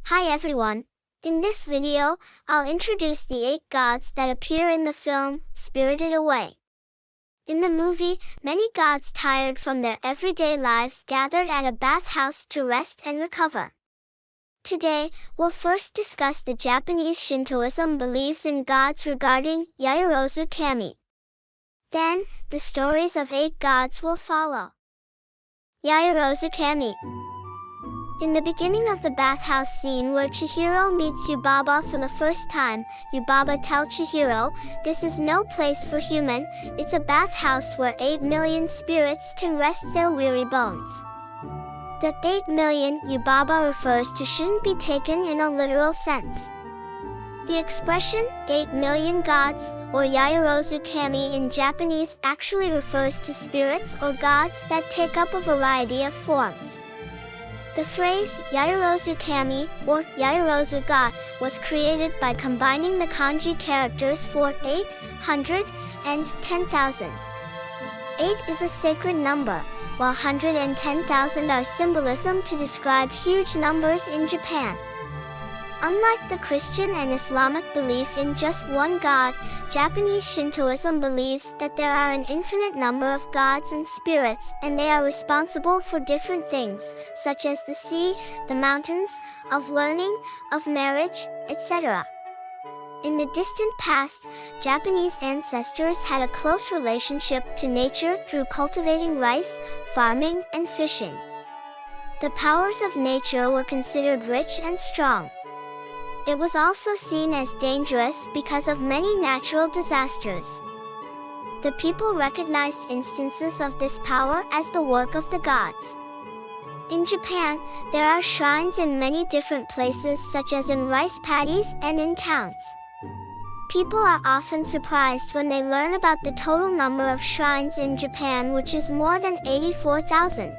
Hi everyone. In this video, I'll introduce the 8 gods that appear in the film, Spirited Away. In the movie, many gods tired from their everyday lives gathered at a bathhouse to rest and recover. Today, we'll first discuss the Japanese Shintoism beliefs in gods regarding Yaoyorozu Kami. Then, the stories of 8 gods will follow. Yaoyorozu Kami. In the beginning of the bathhouse scene where Chihiro meets Yubaba for the first time, Yubaba tells Chihiro, "This is no place for human, it's a bathhouse where 8 million spirits can rest their weary bones." The 8 million Yubaba refers to shouldn't be taken in a literal sense. The expression, 8 million gods, or Yaoyorozu Kami in Japanese actually refers to spirits or gods that take up a variety of forms. The phrase Yaoyorozu Kami, or Yaoyorozu God, was created by combining the kanji characters for 800 and 10,000. 8 is a sacred number, while 100 and 10,000 are symbolism to describe huge numbers in Japan. Unlike the Christian and Islamic belief in just one god, Japanese Shintoism believes that there are an infinite number of gods and spirits, and they are responsible for different things, such as the sea, the mountains, of learning, of marriage, etc. In the distant past, Japanese ancestors had a close relationship to nature through cultivating rice, farming, and fishing. The powers of nature were considered rich and strong. It was also seen as dangerous because of many natural disasters. The people recognized instances of this power as the work of the gods. In Japan, there are shrines in many different places, such as in rice paddies and in towns. People are often surprised when they learn about the total number of shrines in Japan, which is more than 84,000.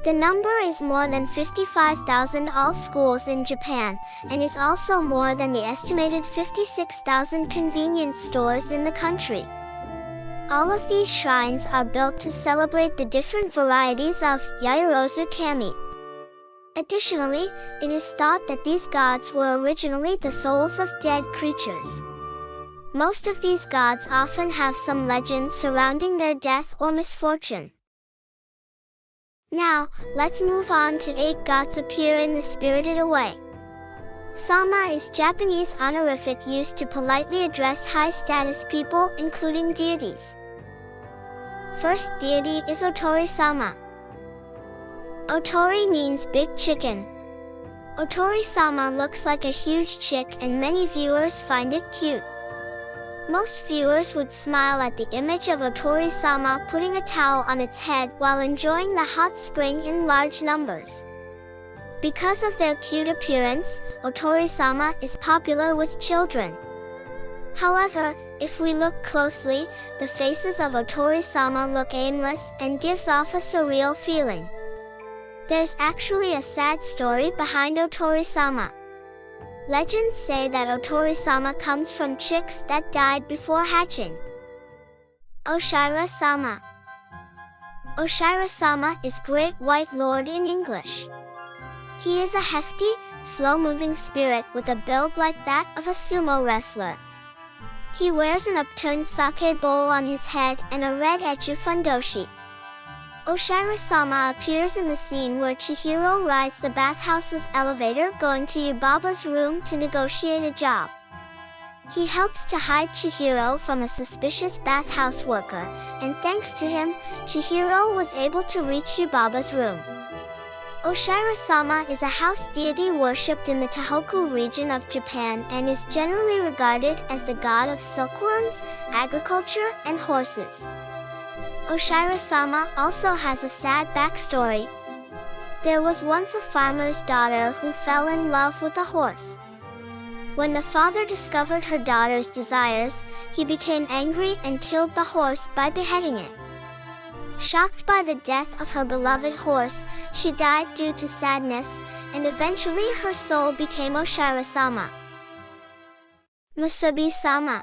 The number is more than 55,000 all schools in Japan, and is also more than the estimated 56,000 convenience stores in the country. All of these shrines are built to celebrate the different varieties of Yaoyorozu Kami. Additionally, it is thought that these gods were originally the souls of dead creatures. Most of these gods often have some legend surrounding their death or misfortune. Now, let's move on to 8 gods appear in the Spirited Away. Sama is Japanese honorific used to politely address high-status people, including deities. First deity is Ohtori-sama. Ohtori means big chicken. Ohtori-sama looks like a huge chick, and many viewers find it cute. Most viewers would smile at the image of Ohtori-sama putting a towel on its head while enjoying the hot spring in large numbers. Because of their cute appearance, Ohtori-sama is popular with children. However, if we look closely, the faces of Ohtori-sama look aimless and gives off a surreal feeling. There's actually a sad story behind Ohtori-sama. Legends say that Ohtori-sama comes from chicks that died before hatching. Oshira-sama. Oshira-sama is Great White Lord in English. He is a hefty, slow-moving spirit with a build like that of a sumo wrestler. He wears an upturned sake bowl on his head and a red echu fundoshi. Oshira-sama appears in the scene where Chihiro rides the bathhouse's elevator going to Yubaba's room to negotiate a job. He helps to hide Chihiro from a suspicious bathhouse worker, and thanks to him, Chihiro was able to reach Yubaba's room. Oshira-sama is a house deity worshipped in the Tohoku region of Japan and is generally regarded as the god of silkworms, agriculture, and horses. Oshira-sama also has a sad backstory. There was once a farmer's daughter who fell in love with a horse. When the father discovered her daughter's desires, he became angry and killed the horse by beheading it. Shocked by the death of her beloved horse, she died due to sadness, and eventually her soul became Oshira-sama. Musubi-sama.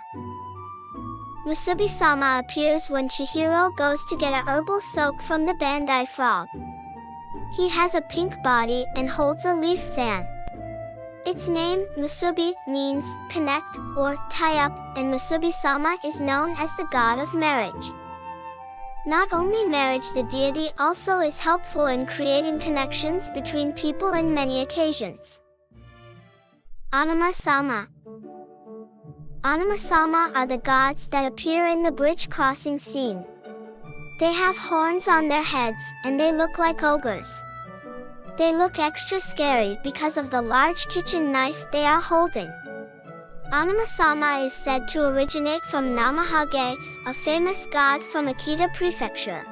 Musubi-sama appears when Chihiro goes to get a herbal soak from the Bandai frog. He has a pink body and holds a leaf fan. Its name, Musubi, means connect or tie up, and Musubi-sama is known as the god of marriage. Not only marriage, the deity also is helpful in creating connections between people in many occasions. Onama-sama. Onama-sama are the gods that appear in the bridge crossing scene. They have horns on their heads, and they look like ogres. They look extra scary because of the large kitchen knife they are holding. Onama-sama is said to originate from Namahage, a famous god from Akita Prefecture.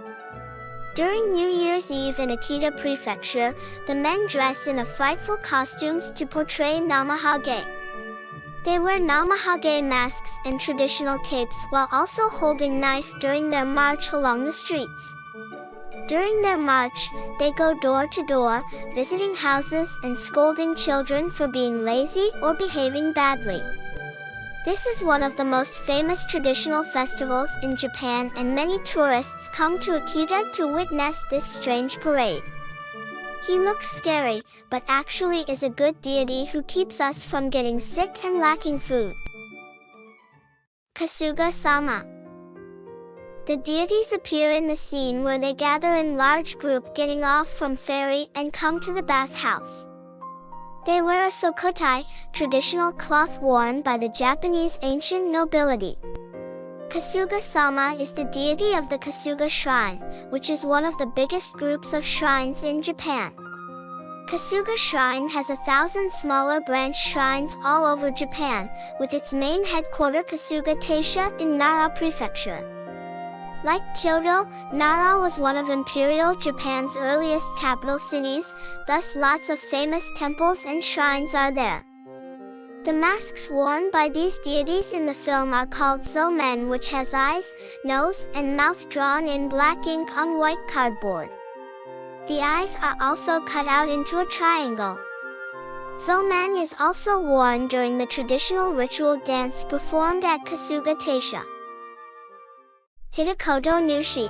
During New Year's Eve in Akita Prefecture, the men dress in frightful costumes to portray Namahage. They wear Namahage masks and traditional capes while also holding knife during their march along the streets. During their march, they go door to door, visiting houses and scolding children for being lazy or behaving badly. This is one of the most famous traditional festivals in Japan, and many tourists come to Akita to witness this strange parade. He looks scary, but actually is a good deity who keeps us from getting sick and lacking food. Kasuga-sama. The deities appear in the scene where they gather in large group getting off from ferry and come to the bathhouse. They wear a sokotai, traditional cloth worn by the Japanese ancient nobility. Kasuga-sama is the deity of the Kasuga Shrine, which is one of the biggest groups of shrines in Japan. Kasuga Shrine has 1,000 smaller branch shrines all over Japan, with its main headquarter Kasuga Taisha in Nara Prefecture. Like Kyoto, Nara was one of Imperial Japan's earliest capital cities, thus lots of famous temples and shrines are there. The masks worn by these deities in the film are called zomen, which has eyes, nose, and mouth drawn in black ink on white cardboard. The eyes are also cut out into a triangle. Zomen is also worn during the traditional ritual dance performed at Kasuga Taisha. Hitokoto-Nushi.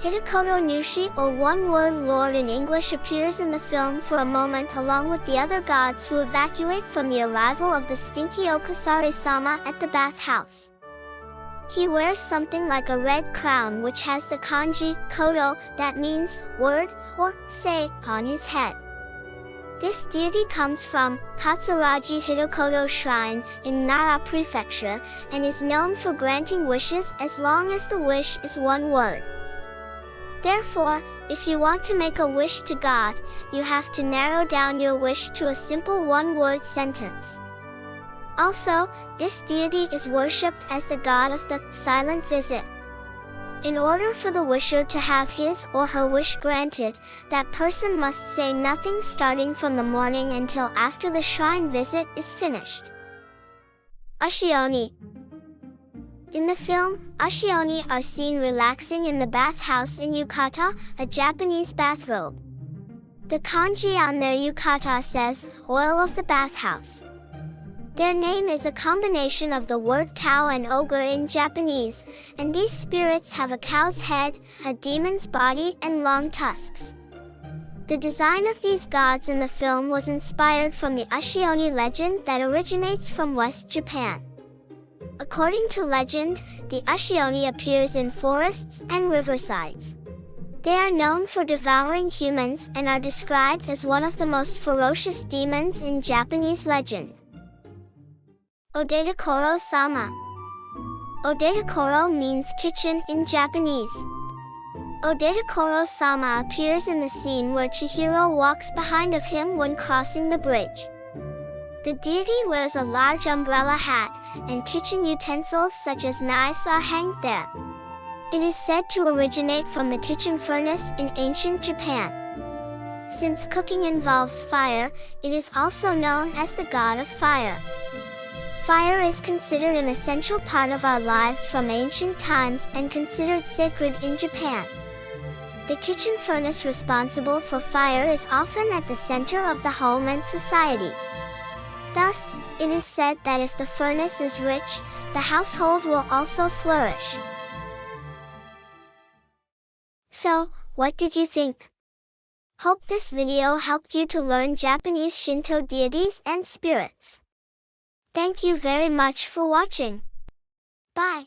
Hitokoto-Nushi, or one-word lord in English, appears in the film for a moment along with the other gods who evacuate from the arrival of the stinky Ohtori-sama at the bathhouse. He wears something like a red crown which has the kanji, koto, that means word, or say, on his head. This deity comes from Katsuraji Hitokoto Shrine in Nara Prefecture and is known for granting wishes as long as the wish is one word. Therefore, if you want to make a wish to God, you have to narrow down your wish to a simple one-word sentence. Also, this deity is worshipped as the god of the silent visit. In order for the wisher to have his or her wish granted, that person must say nothing starting from the morning until after the shrine visit is finished. Ushi-Oni. In the film, Ushi-Oni are seen relaxing in the bathhouse in yukata, a Japanese bathrobe. The kanji on their yukata says, oil of the bathhouse. Their name is a combination of the word cow and ogre in Japanese, and these spirits have a cow's head, a demon's body, and long tusks. The design of these gods in the film was inspired from the Ushi-Oni legend that originates from West Japan. According to legend, the Ushi-Oni appears in forests and riversides. They are known for devouring humans and are described as one of the most ferocious demons in Japanese legend. Odaidokoro-sama. Odaidokoro means kitchen in Japanese. Odaidokoro-sama appears in the scene where Chihiro walks behind of him when crossing the bridge. The deity wears a large umbrella hat, and kitchen utensils such as knives are hanged there. It is said to originate from the kitchen furnace in ancient Japan. Since cooking involves fire, it is also known as the god of fire. Fire is considered an essential part of our lives from ancient times and considered sacred in Japan. The kitchen furnace responsible for fire is often at the center of the home and society. Thus, it is said that if the furnace is rich, the household will also flourish. So, what did you think? Hope this video helped you to learn Japanese Shinto deities and spirits. Thank you very much for watching. Bye.